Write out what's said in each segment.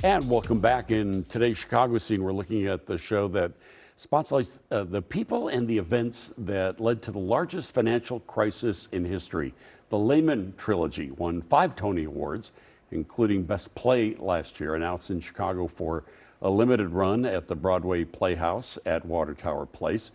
And welcome back. In today's Chicago Scene, we're looking at the show that spotlights the people and the events that led to the largest financial crisis in history. The Lehman Trilogy won 5 Tony Awards, including Best Play last year, and now it's in Chicago for a limited run at the Broadway Playhouse at Water Tower Place.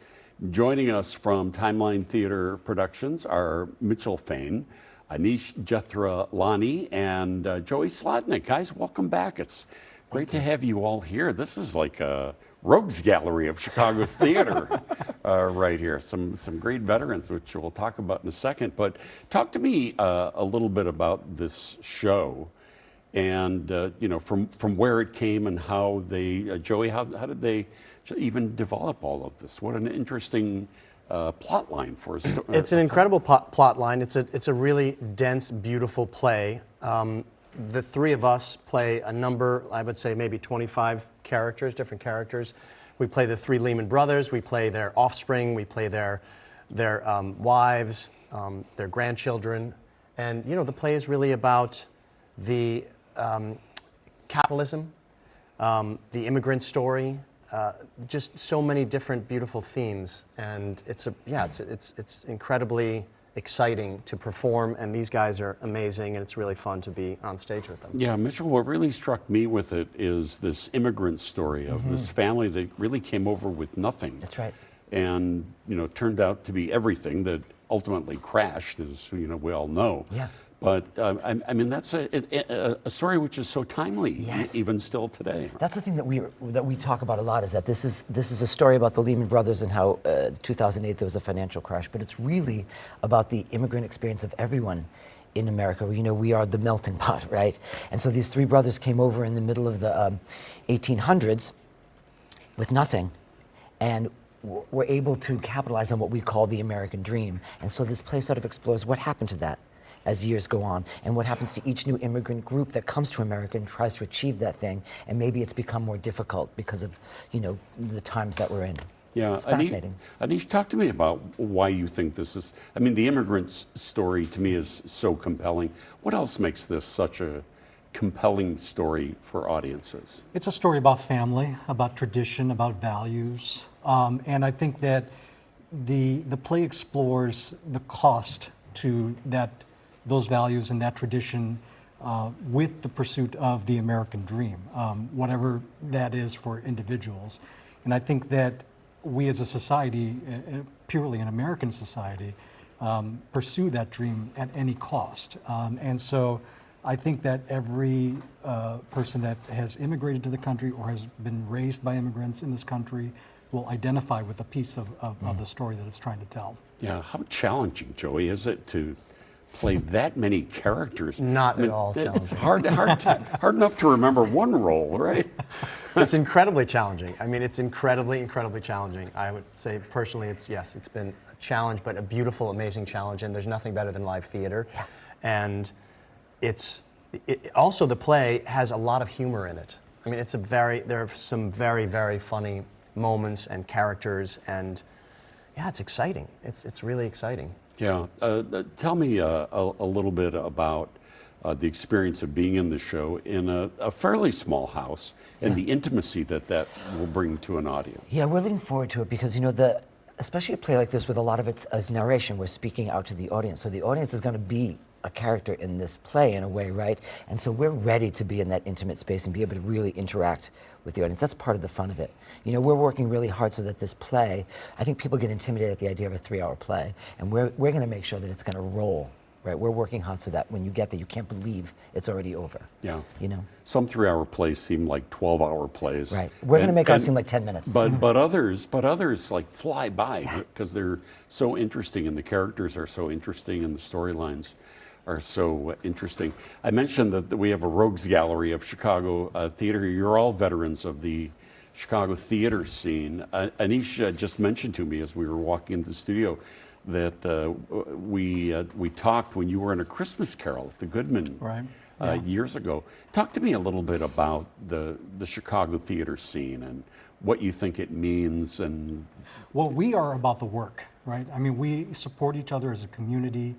Joining us from Timeline Theater Productions are Mitchell Fain, Anish Jethra-Lani, and Joey Slotnick. Guys, welcome back. It's great to have you all here. This is like a rogues gallery of Chicago's theater right here. Some great veterans, which we'll talk about in a second. But talk to me a little bit about this show, and you know, from where it came and how they, Joey, how did they even develop all of this? What an interesting plot line for a story. It's an incredible plot line. It's a really dense, beautiful play. The three of us play a number, I would say maybe 25 characters, different characters. We play the 3 Lehman brothers, we play their offspring, we play their wives, their grandchildren. And you know, the play is really about the capitalism, the immigrant story, just so many different beautiful themes, and it's incredibly exciting to perform, and these guys are amazing, and it's really fun to be on stage with them. Yeah, Mitchell, what really struck me with it is this immigrant story of this family that really came over with nothing. That's right. And, you know, turned out to be everything that ultimately crashed, as you know, we all know. Yeah. But I mean, that's a story which is so timely, Yes. even still today. That's the thing that we talk about a lot, is that this is a story about the Lehman Brothers and how 2008 there was a financial crash, but it's really about the immigrant experience of everyone in America. You know, we are the melting pot, right? And so these 3 brothers came over in the middle of the 1800s with nothing, and were able to capitalize on what we call the American dream. And so this play sort of explores what happened to that as years go on, and what happens to each new immigrant group that comes to America and tries to achieve that thing, and maybe it's become more difficult because of, you know, the times that we're in. Yeah, it's fascinating. Anish, talk to me about why you think this is, I mean, the immigrant's story to me is so compelling. What else makes this such a compelling story for audiences? It's a story about family, about tradition, about values, and I think that the play explores the cost to those values and that tradition with the pursuit of the American dream, whatever that is for individuals. And I think that we as a society, purely an American society, pursue that dream at any cost. And so I think that every person that has immigrated to the country or has been raised by immigrants in this country will identify with a piece of the story that it's trying to tell. Yeah, how challenging, Joey, is it to play that many characters? Not at all challenging. Hard enough to remember one role, right? It's incredibly challenging. I mean, it's incredibly challenging. I would say personally, it's been a challenge, but a beautiful, amazing challenge, and there's nothing better than live theater. Yeah. And also the play has a lot of humor in it. I mean, there are some very, very funny moments and characters, and yeah, it's exciting. It's really exciting. Yeah, tell me a little bit about the experience of being in the show in a fairly small house, and the intimacy that will bring to an audience. Yeah, we're looking forward to it because, you know, especially a play like this with a lot of it as narration, we're speaking out to the audience. So the audience is going to be a character in this play in a way, right? And so we're ready to be in that intimate space and be able to really interact with the audience. That's part of the fun of it. You know, we're working really hard so that this play, I think people get intimidated at the idea of a 3-hour play, and we're going to make sure that it's going to roll, right? We're working hard so that when you get there, you can't believe it's already over. Yeah. You know? Some 3-hour plays seem like 12-hour plays. Right. We're going to make ours seem like 10 minutes. But others like fly by because they're so interesting, and the characters are so interesting, and the storylines are so interesting. I mentioned that we have a rogues gallery of Chicago theater. You're all veterans of the Chicago theater scene. Anish just mentioned to me as we were walking into the studio that we talked when you were in A Christmas Carol at the Goodman years ago. Talk to me a little bit about the Chicago theater scene and what you think it means. And well, we are about the work, right? I mean, we support each other as a community.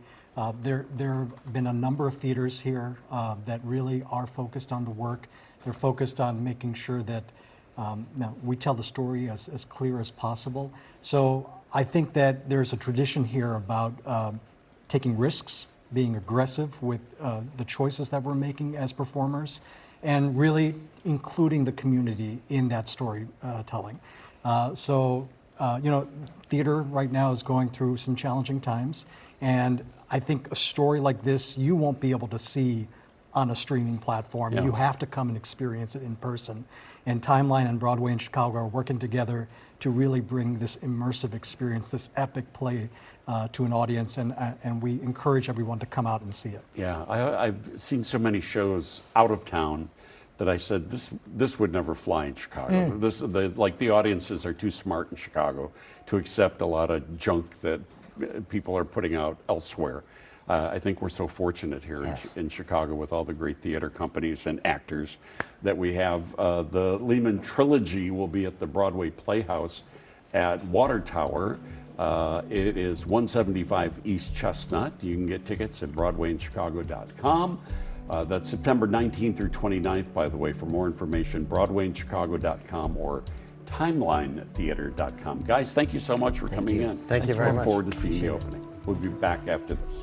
There have been a number of theaters here that really are focused on the work. They're focused on making sure that now we tell the story as clear as possible. So I think that there's a tradition here about taking risks, being aggressive with the choices that we're making as performers, and really including the community in that storytelling. Theater right now is going through some challenging times, and I think a story like this you won't be able to see on a streaming platform. Yeah. You have to come and experience it in person. And Timeline and Broadway in Chicago are working together to really bring this immersive experience, this epic play to an audience, and we encourage everyone to come out and see it. Yeah, I've seen so many shows out of town that I said this would never fly in Chicago. The audiences are too smart in Chicago to accept a lot of junk that people are putting out elsewhere. I think we're so fortunate here Yes. in Chicago with all the great theater companies and actors that we have. The Lehman Trilogy will be at the Broadway Playhouse at Water Tower. It is 175 East Chestnut. You can get tickets at BroadwayInChicago.com. That's September 19th through 29th, by the way. For more information, BroadwayInChicago.com or TimelineTheater.com. Guys, thank you so much for coming you. in. Thank you very Look much. forward to seeing the opening. We'll be back after this.